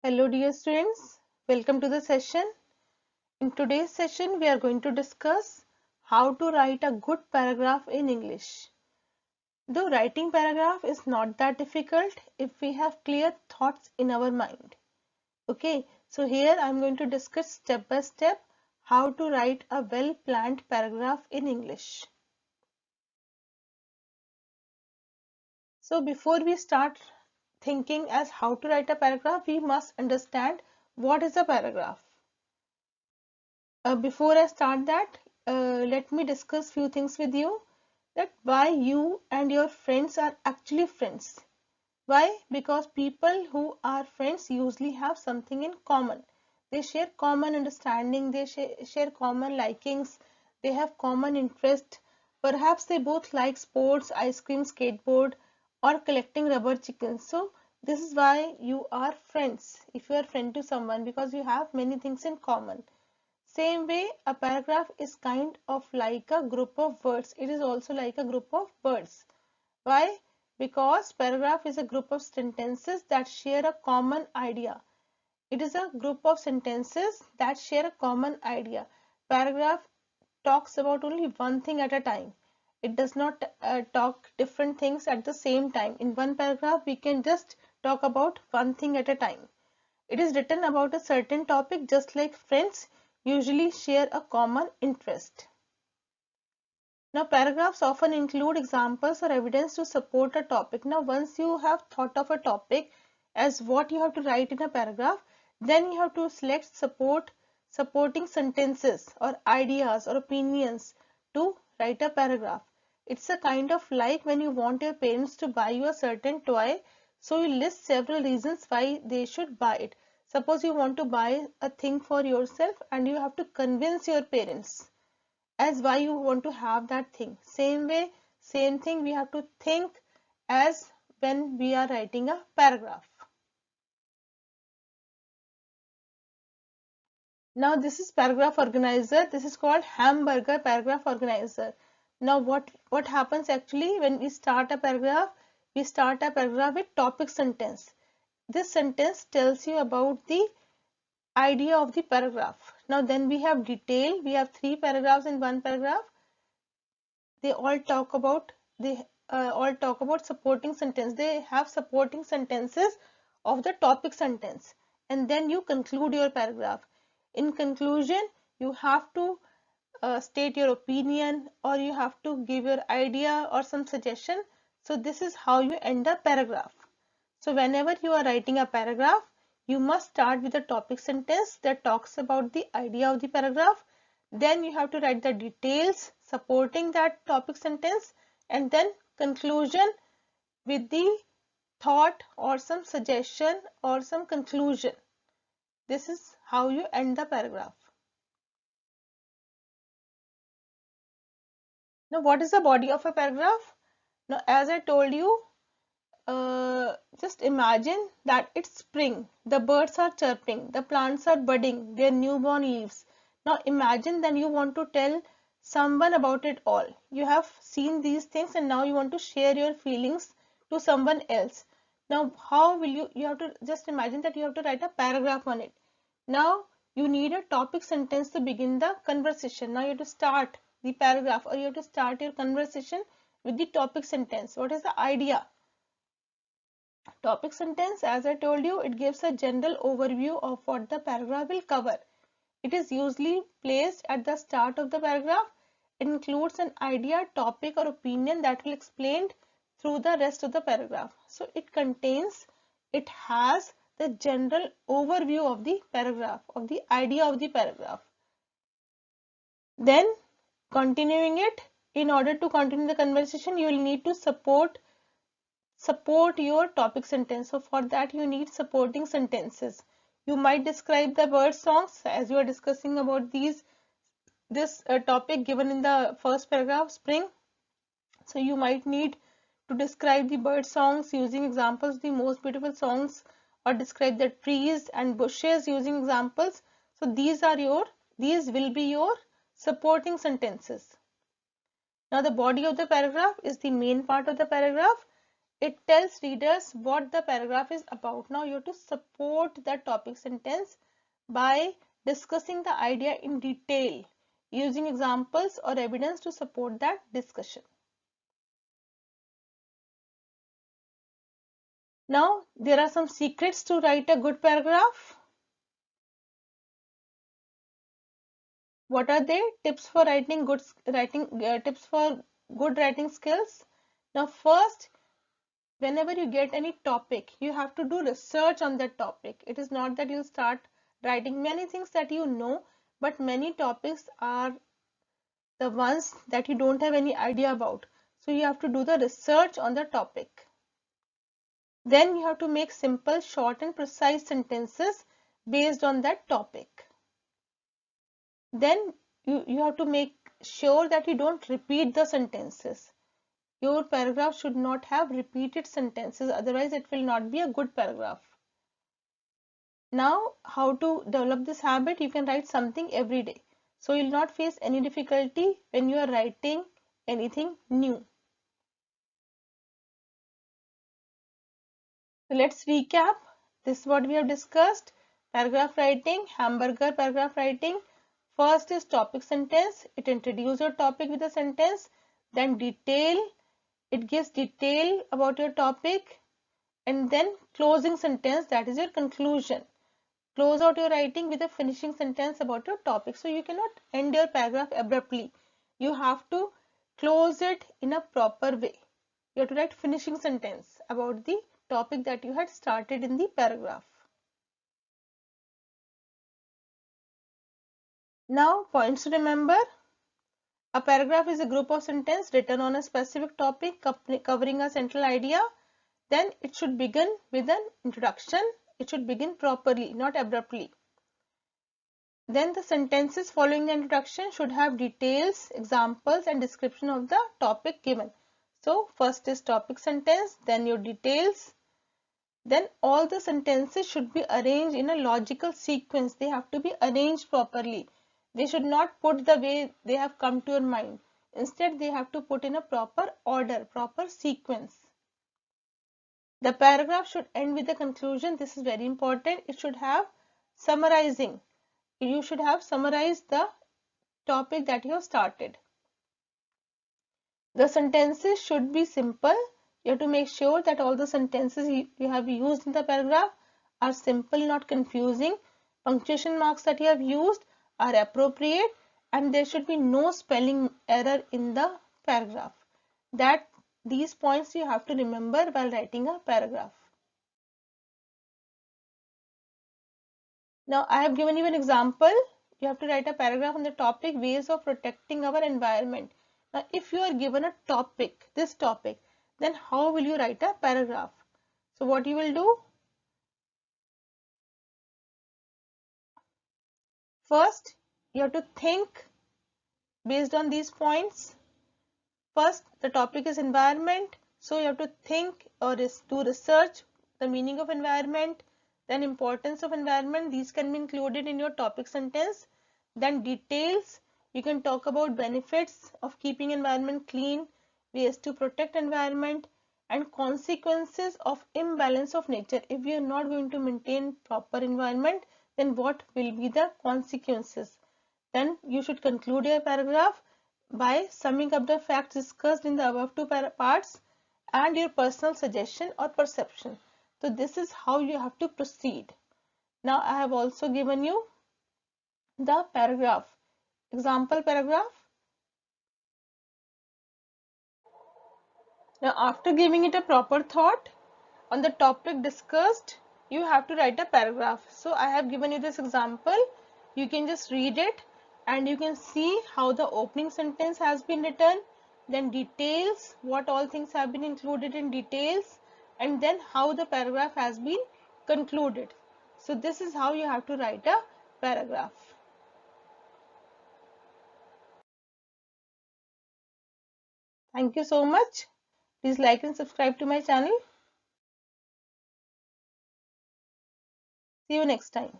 Hello dear students, welcome to the session. In today's session we are going to discuss how to write a good paragraph in English. Though writing paragraph is not that difficult if we have clear thoughts in our mind. Okay, so here I am going to discuss step by step how to write a well planned paragraph in English. So before we start thinking as how to write a paragraph, we must understand what is a paragraph. Before I start that, let me discuss few things with you that why you and your friends are actually friends. Why? Because people who are friends usually have something in common. They share common understanding, they share common likings, they have common interest. Perhaps they both like sports, ice cream, skateboard, or collecting rubber chickens. So this is why you are friends. If you are friend to someone, because you have many things in common. Same way, a paragraph is kind of like a group of words. It is also like a group of birds. Why? Because paragraph is a group of sentences that share a common idea. It is a group of sentences that share a common idea. Paragraph talks about only one thing at a time. It does not talk different things at the same time. In one paragraph, we can just talk about one thing at a time. It is written about a certain topic, just like friends usually share a common interest. Now, paragraphs often include examples or evidence to support a topic. Now, once you have thought of a topic as what you have to write in a paragraph, then you have to select supporting sentences or ideas or opinions to write a paragraph. It's a kind of like when you want your parents to buy you a certain toy, so you list several reasons why they should buy it. Suppose you want to buy a thing for yourself and you have to convince your parents as why you want to have that thing. Same way, same thing we have to think as when we are writing a paragraph. Now this is paragraph organizer. This is called Hamburger paragraph organizer. Now what happens actually when we start a paragraph? We start a paragraph with topic sentence. This sentence tells you about the idea of the paragraph. Now then we have detail. We have three paragraphs in one paragraph. They all talk about supporting sentence. They have supporting sentences of the topic sentence, and then you conclude your paragraph. In conclusion, you have to state your opinion, or you have to give your idea or some suggestion. So this is how you end a paragraph. So whenever you are writing a paragraph, you must start with a topic sentence that talks about the idea of the paragraph. Then you have to write the details supporting that topic sentence, and then conclusion with the thought or some suggestion or some conclusion. This is how you end the paragraph. Now, what is the body of a paragraph? Now, as I told you, just imagine that it's spring. The birds are chirping, the plants are budding, their newborn leaves. Now imagine then you want to tell someone about it all. You have seen these things and now you want to share your feelings to someone else. Now how will you have to just imagine that you have to write a paragraph on it. Now you need a topic sentence to begin the conversation. Now you have to start the paragraph, or you have to start your conversation with the topic sentence. What is the idea? Topic sentence, as I told you, it gives a general overview of what the paragraph will cover. It is usually placed at the start of the paragraph. It includes an idea, topic, or opinion that will explained through the rest of the paragraph. So it has the general overview of the paragraph, of the idea of the paragraph. Then continuing it, in order to continue the conversation, you will need to support your topic sentence. So for that you need supporting sentences. You might describe the bird songs as you are discussing about this topic given in the first paragraph, spring. So you might need to describe the bird songs using examples, the most beautiful songs, or describe the trees and bushes using examples. So these will be your supporting sentences. Now the body of the paragraph is the main part of the paragraph. It tells readers what the paragraph is about. Now you have to support the topic sentence by discussing the idea in detail, using examples or evidence to support that discussion. Now there are some secrets to write a good paragraph. What are they? Tips for writing good tips for good writing skills. Now first, whenever you get any topic, you have to do research on that topic. It is not that you start writing many things that you know, but many topics are the ones that you don't have any idea about. So you have to do the research on the topic. Then you have to make simple, short and precise sentences based on that topic. Then you have to make sure that you don't repeat the sentences. Your paragraph should not have repeated sentences, otherwise it will not be a good paragraph. Now, how to develop this habit? You can write something every day. So you'll not face any difficulty when you are writing anything new. So let's recap. This is what we have discussed. Paragraph writing, Hamburger paragraph writing. First is topic sentence. It introduces your topic with a sentence. Then detail. It gives detail about your topic. And then closing sentence, that is your conclusion. Close out your writing with a finishing sentence about your topic. So you cannot end your paragraph abruptly. You have to close it in a proper way. You have to write finishing sentence about the topic that you had started in the paragraph. Now, points to remember. A paragraph is a group of sentences written on a specific topic covering a central idea. Then it should begin with an introduction. It should begin properly, not abruptly. Then the sentences following the introduction should have details, examples and description of the topic given. So first is topic sentence, then your details. Then all the sentences should be arranged in a logical sequence. They have to be arranged properly. They should not put the way they have come to your mind. Instead, they have to put in a proper order, proper sequence. The paragraph should end with a conclusion. This is very important. It should have summarizing. You should have summarized the topic that you have started. The sentences should be simple. You have to make sure that all the sentences you have used in the paragraph are simple, not confusing. Punctuation marks that you have used are appropriate, and there should be no spelling error in the paragraph. These points you have to remember while writing a paragraph. Now I have given you an example. You have to write a paragraph on the topic ways of protecting our environment. Now if you are given a topic, this topic, then how will you write a paragraph? So what you will do? First, you have to think based on these points. First, the topic is environment. So you have to think or do research the meaning of environment, then importance of environment. These can be included in your topic sentence. Then details. You can talk about benefits of keeping environment clean, ways to protect environment, and consequences of imbalance of nature. If we are not going to maintain proper environment, then what will be the consequences? Then you should conclude your paragraph by summing up the facts discussed in the above two parts and your personal suggestion or perception. So this is how you have to proceed. Now I have also given you the paragraph, example paragraph. Now after giving it a proper thought on the topic discussed, you have to write a paragraph. So I have given you this example. You can just read it and you can see how the opening sentence has been written, then details, what all things have been included in details, and then how the paragraph has been concluded. So this is how you have to write a paragraph. Thank you so much. Please like and subscribe to my channel. See you next time.